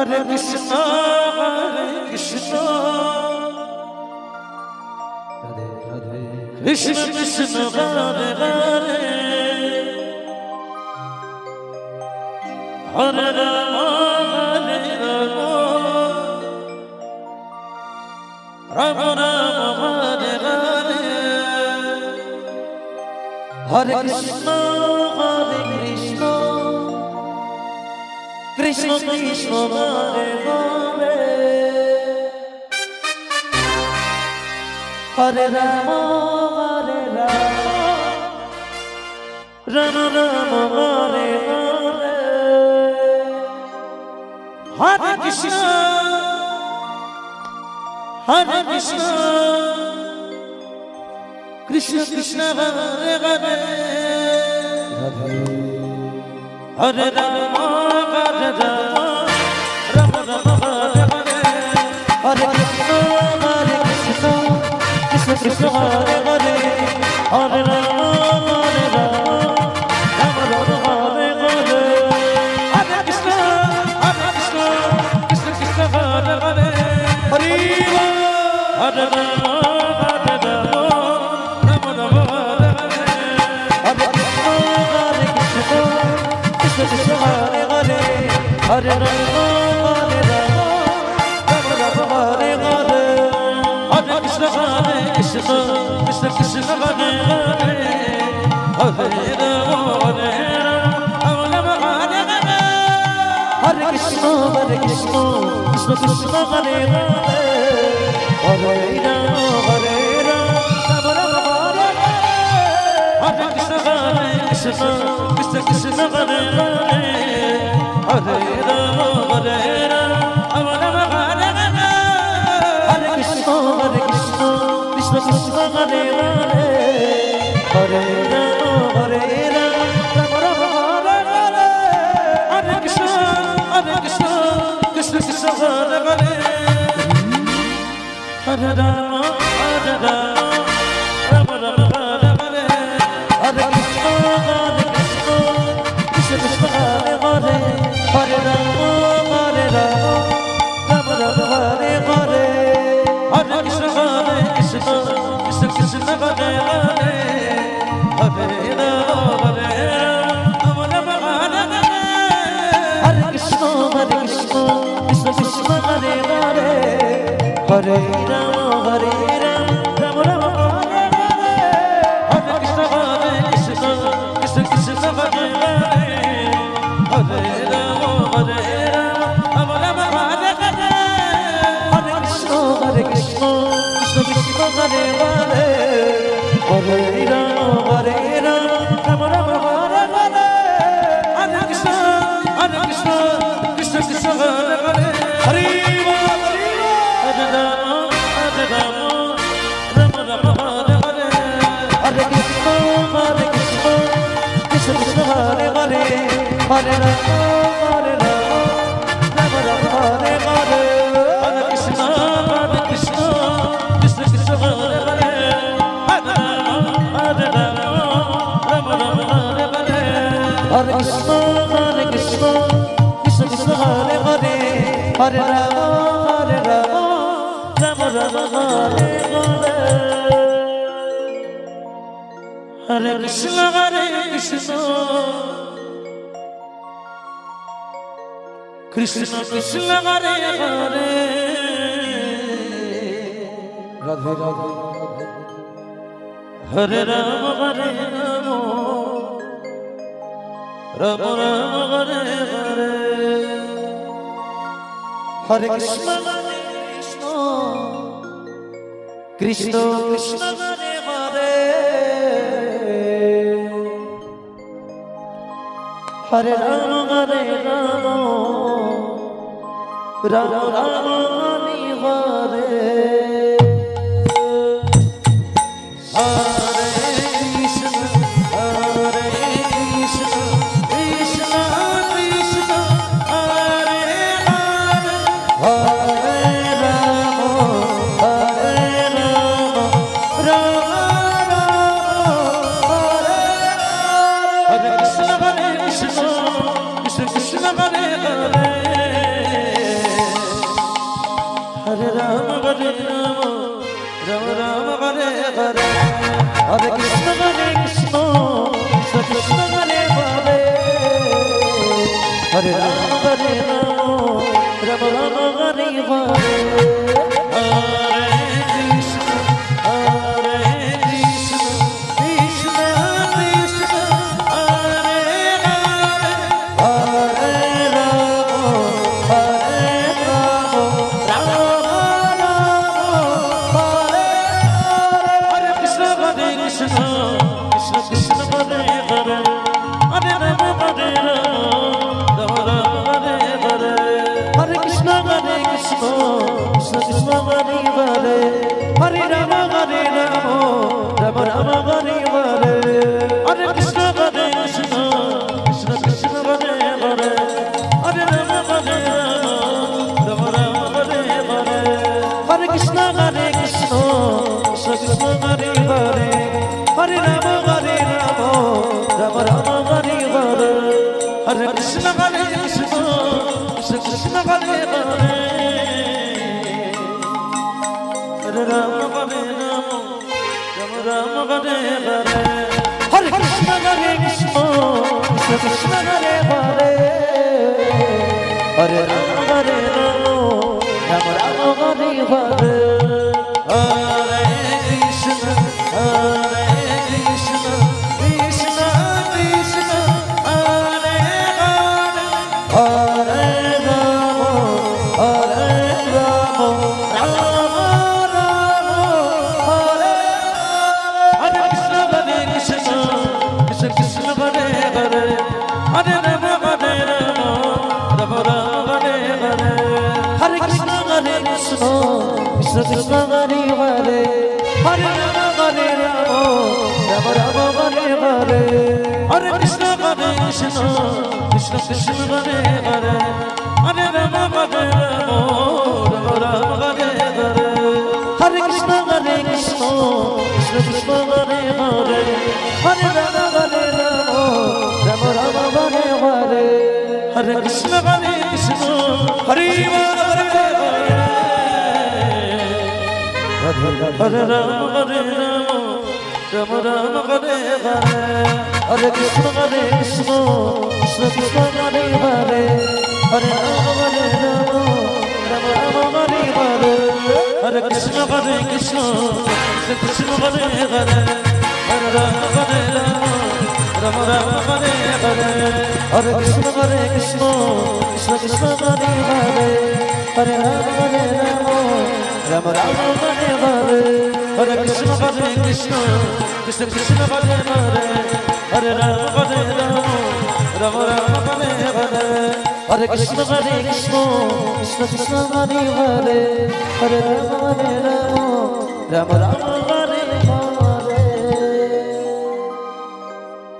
Hare Krishna, Krishna Krishna, Hare Hare, Hare Rama, Rama Rama, Hare Hare, Hare Krishna, Krishna Krishna, Hare Hare, Hare Rama, Rama Rama, Hare Hare, Hare Krishna, Krishna Krishna, Hare Hare, Hare Rama, Rama Rama, Hare Hare, Hare Krishna, Krishna Krishna, Hare Hare, Hare Rama, Rama Rama, Hare Hare, Hare Krishna, Krishna Krishna, Hare Hare, Hare Hare Rama, Rama Rama, Hare Hare, Hare Krishna, Krishna Krishna, Hare Hare, Hare Rama, Rama Rama, Hare Hare, Hare Krishna, Krishna Krishna, Hare Hare, Hare Rama, Rama Rama, Hare Hare, Hare Krishna, Krishna Krishna, Hare Hare, Hare Rama, Rama Rama, Hare Hare, Hare Krishna, Krishna Krishna, Hare Hare, Hare Rama, Rama Rama, Hare Hare, Hare Krishna, Krishna Krishna, Hare Hare, Hare Rama, Rama Rama, Hare Hare, Hare Krishna, Krishna Krishna, Hare Hare, Hare Rama, Rama Rama, Hare Hare, Hare Krishna, Krishna Krishna, Hare Hare, Hare Rama, Rama Rama, Hare Hare, Hare Krishna, Krishna Krishna, Hare Hare, Hare Rama, Rama Rama, Hare Hare, Hare Krishna, Krishna Krishna, Hare Hare, Hare Rama, Rama Rama, Hare Hare, Hare Krishna, Krishna Krishna, Hare Hare, Hare Rama, Rama Rama, Hare Hare, Hare Krishna, Krishna Krishna, Hare Hare, Hare Rama, Rama Rama, Hare Hare, Hare Krishna, Krishna Krishna, Hare Hare, Hare Hare Rama, Hare Rama, Rama Rama, Hare Hare, Hare Krishna, Krishna Krishna, Hare Hare, Hare Rama, Rama Rama, Hare Hare, Hare Krishna, Krishna Krishna, Hare Hare, Hare Rama, Rama Rama, Hare Hare, Hare Krishna, Krishna Krishna, Hare Hare, Radhe Radhe, Hare Rama, Rama Rama, Hare Hare, Hare Krishna, Krishna Krishna, Hare Hare, Hare Rama, Rama Rama, Hare Hare, Hare Krishna, Krishna Krishna, Hare Hare, Hare Rama, Rama Rama, Hare Hare, Hare Krishna, Krishna Krishna, Hare Hare, Hare Hare Krishna Krishna Krishna Hare Hare Hare Rama Rama Rama Hare Hare Hare Krishna Krishna Krishna Hare Hare Hare Rama Rama Rama Hare Hare Hare Krishna Krishna Krishna Hare Hare Hare Rama Hare Krishna Krishna Krishna Hare Hare Hare Rama Rama Rama Hare Hare Hare Krishna Krishna Krishna Krishna Hare Hare Hare Rama Rama Rama Hare Hare Hare Krishna Krishna Krishna Krishna Hare Hare Hare Rama Rama Rama Hare Hare Hare Krishna Krishna Krishna Hare Hare Hare Rama Rama Hare Hare Hare Krishna Krishna Krishna Hare Hare Hare Rama Rama Hare Hare Hare Krishna Krishna Krishna Hare Hare Hare Krishna Hare Hare Hare Rama Rama Rama Hare Hare Hare Krishna Krishna Krishna Krishna Hare Hare Hare Rama Rama Rama Hare Hare Hare Krishna Krishna Krishna Krishna Hare Hare Hare Rama Rama Rama Hare Hare Hare Krishna Krishna Hare Hare Rama Rama Rama Hare Hare Hare Krishna Krishna Krishna Krishna Hare Hare Hare Rama Rama Rama Hare Hare Hare Krishna Krishna Krishna Krishna Hare Hare Hare Rama Rama Rama Hare Hare Hare Krishna Krishna Krishna Krishna Hare Hare Hare Rama Rama Rama Hare Hare Hare Krishna Krishna Krishna Krishna Hare Hare Hare Rama Rama Rama Hare Hare Hare Krishna Krishna Krishna Krishna Hare Hare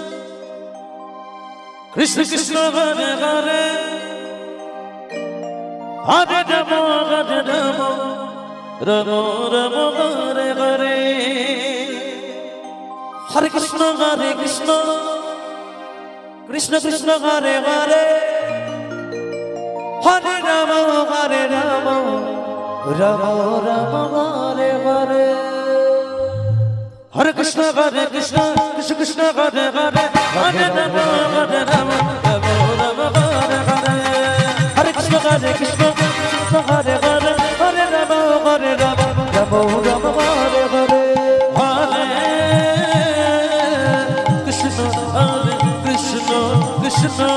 Hare Rama Rama Rama Hare Hare Hare Krishna Krishna Krishna Hare Hare Hare Rama Rama Hare Hare Hare Krishna Krishna Krishna Hare Hare Hare Rama Rama Hare Hare Hare Krishna Krishna Krishna Hare Hare Hare Rama Rama Hare Hare Hare Krishna Krishna Krishna Hare Hare Hare Rama Rama Rama Hare Hare Hare Krishna Krishna Krishna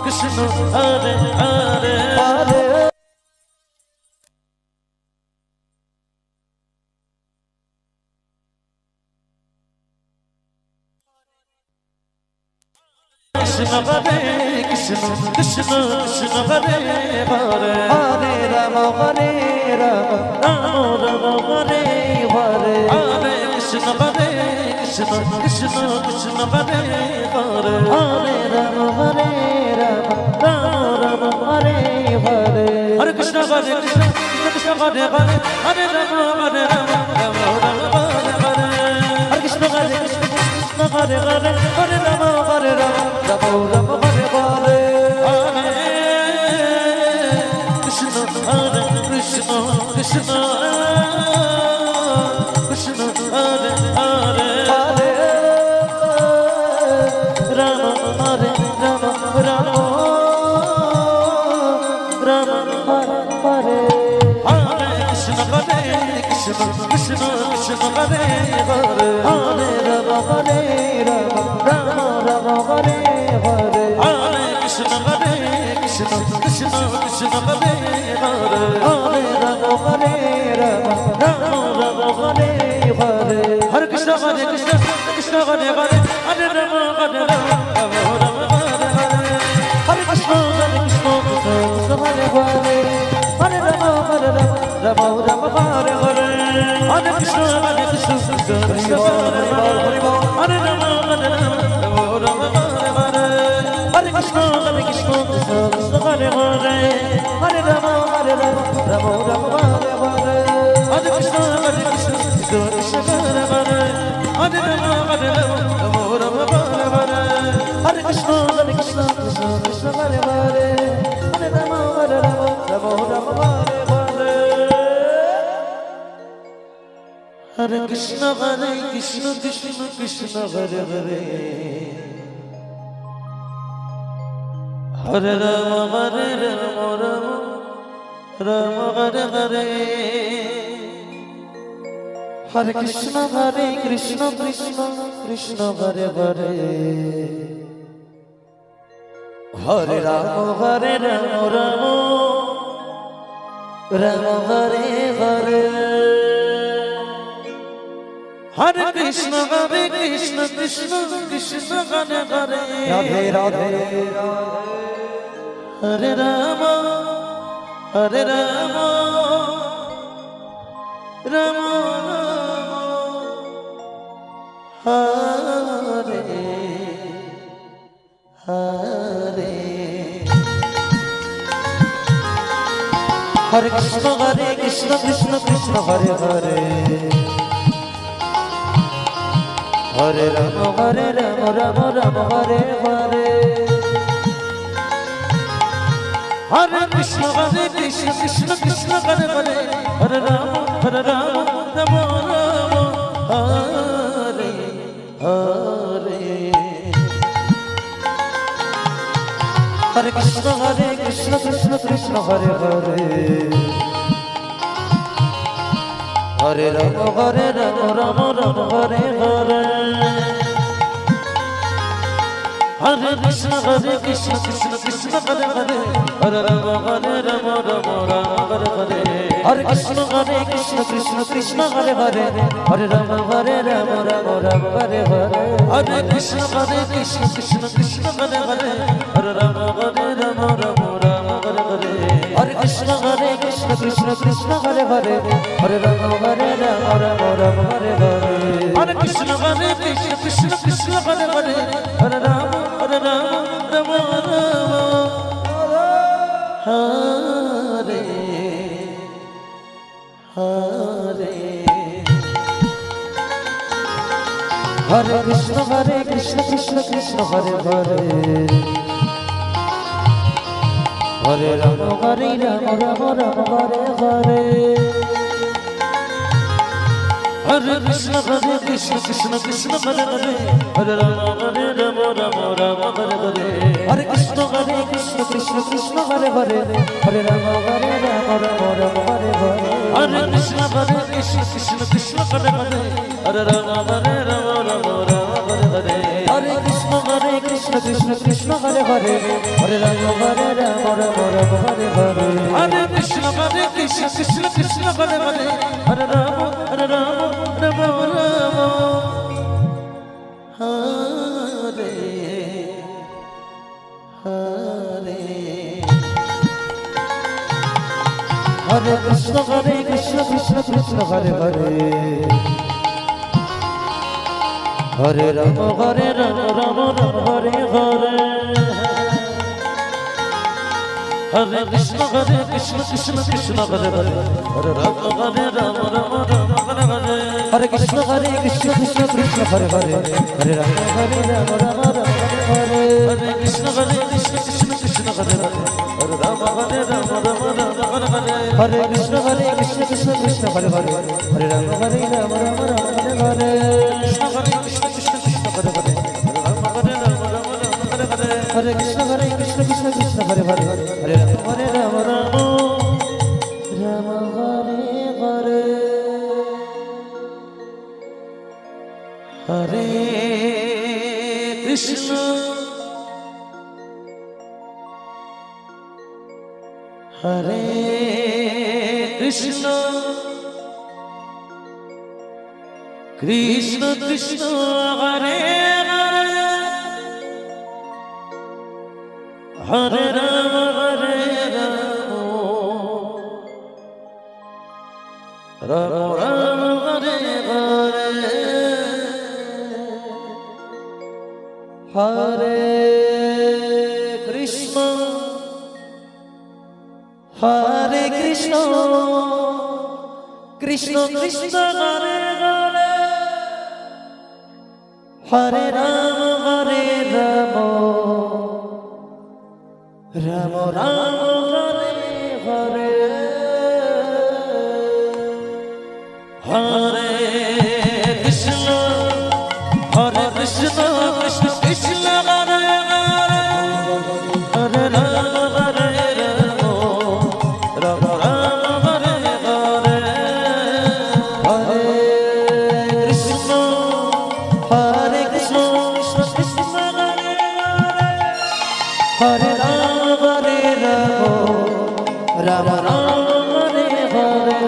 Krishna Hare Hare Hare Krishna Hare Krishna Krishna Krishna Hare Hare Hare Rama Rama Rama Hare Hare Hare Krishna Krishna Krishna Krishna Hare Hare Hare Rama Rama Hare Hare Hare Krishna Krishna Krishna Hare Hare Hare Rama Rama Hare Hare Hare Krishna Krishna Hare Hare Hare Rama Rama Hare Hare Hare Krishna Krishna Hare Hare Hare Rama Hare Rama Rama Rama Hare Hare Hare Krishna Hare Krishna Krishna Krishna Hare Hare Hare Rama Hare Rama Rama Rama Hare Hare Hare Krishna Krishna Hare Hare Hare Rama Hare Rama Rama Rama Hare Hare Hare Krishna Krishna Krishna Hare Hare Hare Rama Hare Rama Rama Rama Hare Hare Hare Krishna Krishna Krishna Hare Hare Hare Rama Hare Rama Rama Rama Hare Hare Hare Krishna Krishna Krishna Hare Hare Hare Rama Hare Rama Rama Rama Hare Hare Hare Krishna Krishna Krishna Hare Hare Hare Rama Hare Rama Rama Rama Hare Hare Hare Krishna Krishna Krishna Hare Hare Hare Rama Hare Rama Rama Rama Hare Hare Hare Krishna Krishna Krishna Hare Hare Hare Rama Rama Rama Hare Hare Hare Krishna Krishna Krishna Hare Hare Hare Rama Rama Hare Hare Hare Krishna Krishna Krishna Hare Hare Radhe Radhe Hare Rama Rama Rama Hare Hare Hare Krishna Krishna Krishna Hare Hare Hare Rama Rama Hare Hare Hare Krishna Krishna Krishna Hare Hare Hare Rama Rama Rama Hare Hare Hare Krishna Krishna Krishna Hare Hare Hare Rama Rama Hare Hare Hare Krishna Krishna Krishna Hare Hare Hare Rama Rama Hare Hare Hare Krishna Krishna Krishna Hare Hare Hare Rama Rama Hare Hare Hare Krishna Krishna Krishna Hare Hare Hare Rama Rama Hare Hare Hare Krishna Krishna Krishna Hare Hare Hare Rama Rama Hare Hare Hare Krishna Krishna Krishna Hare Hare Hare Rama Rama Hare Hare Hare Krishna Krishna Krishna Hare Hare Hare Rama Rama Hare Hare Hare Krishna Krishna Krishna Hare Hare Hare Rama Rama Hare Hare Hare Krishna Krishna Krishna Hare Hare Hare Rama Rama Hare Hare Hare Krishna Krishna Krishna Hare Hare Hare Rama Rama Hare Hare Hare Krishna Krishna Krishna Hare Hare Hare Rama Rama Hare Hare Hare Krishna Krishna Krishna Hare Hare Hare Rama Rama Hare Hare Hare Krishna Krishna Hare Hare Hare Rama Rama Hare Hare Hare Krishna Krishna Krishna Hare Hare Hare Rama Rama Hare Hare Hare Krishna Krishna Krishna Hare Hare Hare Rama Rama Hare Hare Krishna Krishna Krishna Hare Hare Hare Rama Rama Hare Krishna Krishna Krishna Hare Hare Hare Rama Hare Hare Krishna Krishna Krishna Hare Hare Hare Krishna Krishna Hare Hare Hare Rama Rama Hare Hare Krishna Hare Krishna Krishna Krishna Hare Hare Hare Rama Rama Rama Hare Hare Krishna Hare Krishna Krishna Krishna Hare Hare Hare Rama Hare Rama Rama Rama Hare Hare Hare Krishna Hare Krishna Krishna Krishna Hare Hare Hare Rama Hare Rama Rama Rama Hare Hare Hare Krishna Hare Krishna Krishna Krishna Hare Hare Hare Rama Hare Rama Rama Rama Hare Hare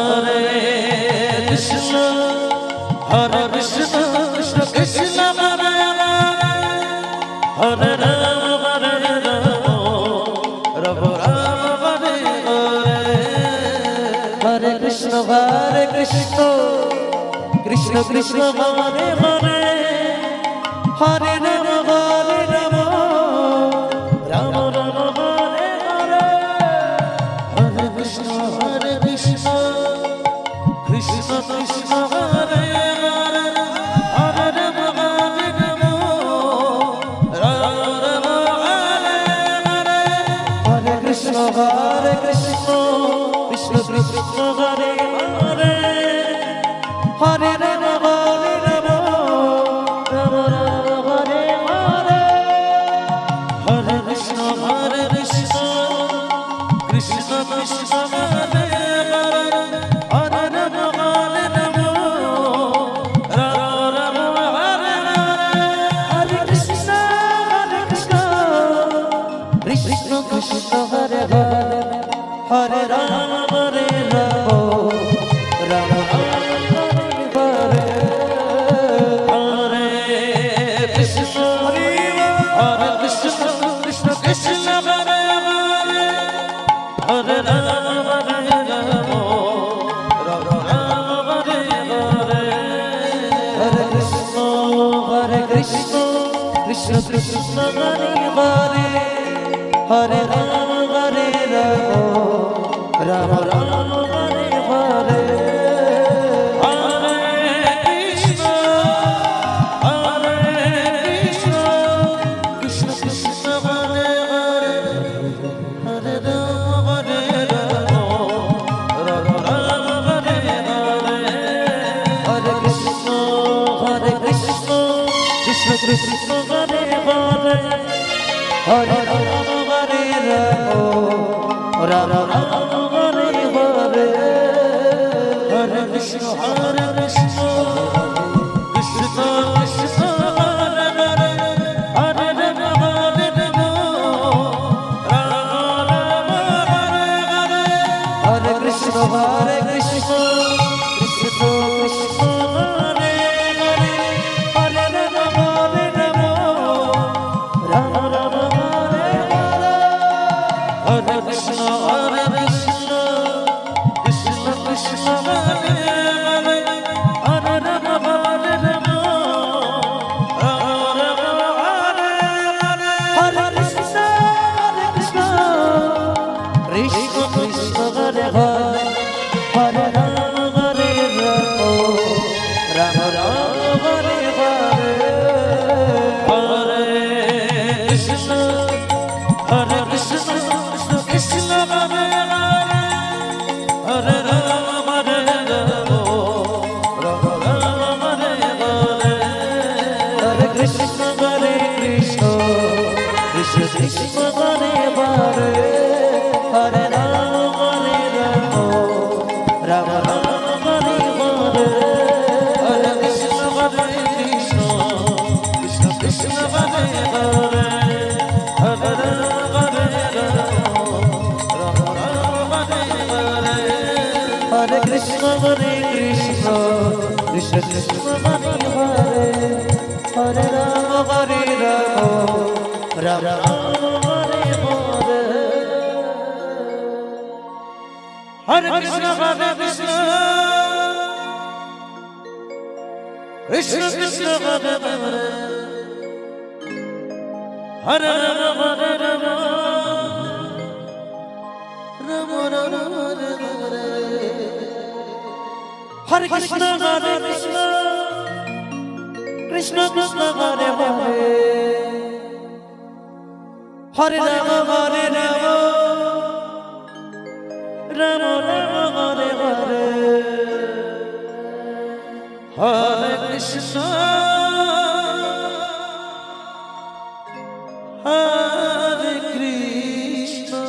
Hare Krishna Hare Krishna Krishna Krishna Hare Hare Hare Rama Hare Rama Rama Rama Hare Hare Hare Krishna Krishna Krishna Hare Hare Hare Rama Hare Rama Rama Rama Hare Hare Hare Krishna Krishna Krishna Hare Hare Hare Rama Hare Rama Rama Rama Hare Hare Hare Krishna Krishna Krishna Hare Hare Hare Rama Hare Rama Rama Rama Hare Hare Hare Krishna Krishna Krishna Hare Hare Hare Rama Hare Rama Rama Rama Hare Hare Hare Krishna Krishna Krishna Hare Hare Hare Rama Hare Rama Rama Rama Hare Hare Krishna Krishna Krishna Hare Hare Hare Rama Hare Rama Rama Rama Hare Hare Hare Krishna Krishna Krishna Hare Hare Hare Rama Hare Rama Rama Rama Hare Hare Hare Krishna Krishna Krishna Hare Hare Hare Rama Hare Rama Rama Rama Hare Hare Hare Krishna Krishna Krishna Hare Hare Hare Rama Hare Rama Rama Rama Hare Hare Hare Krishna Krishna Krishna Hare Hare Hare Rama Hare Rama Rama Rama Hare Hare Hare Krishna Krishna Krishna Hare Hare Hare Rama Hare Rama Rama Rama Hare Hare Hare Krishna Krishna Krishna Hare Hare Hare Krishna Krishna Krishna Hare Hare Rama Rama Rama Hare Krishna Krishna Krishna Hare Hare Hare Rama Rama Rama Hare Hare Hare Krishna Hare Krishna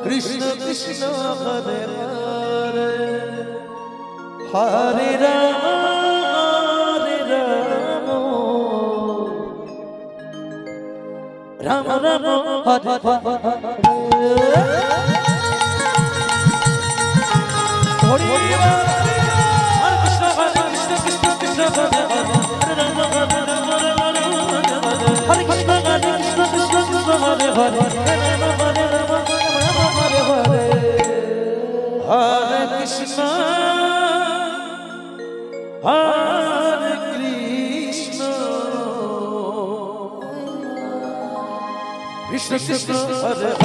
Krishna Krishna Hare Hare Hare Rama Rama Rama Hare Krishna Krishna Hare Hare Hare Hare Krishna Krishna Krishna Hare Hare Hare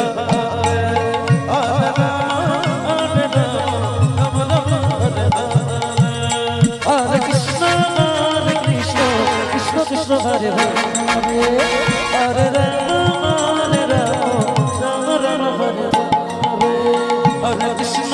Rama Rama Rama Hare Hare Krishna Krishna Krishna Hare Hare Hare Rama Rama Rama Hare Hare Krishna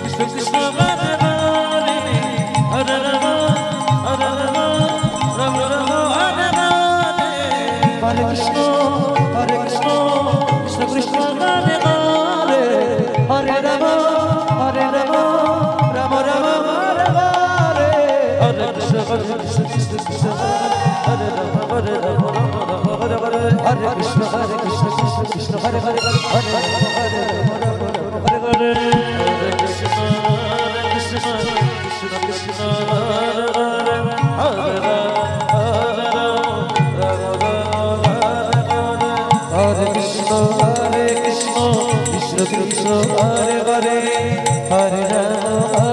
Krishna Krishna Hare Hare Hare Rama Rama Rama Hare Hare Hare Krishna Krishna Krishna Hare Rama Hare Krishna Krishna Hare Hare Hare Krishna Krishna Krishna Hare Hare Krishna Krishna Krishna Hare Hare Hare Rama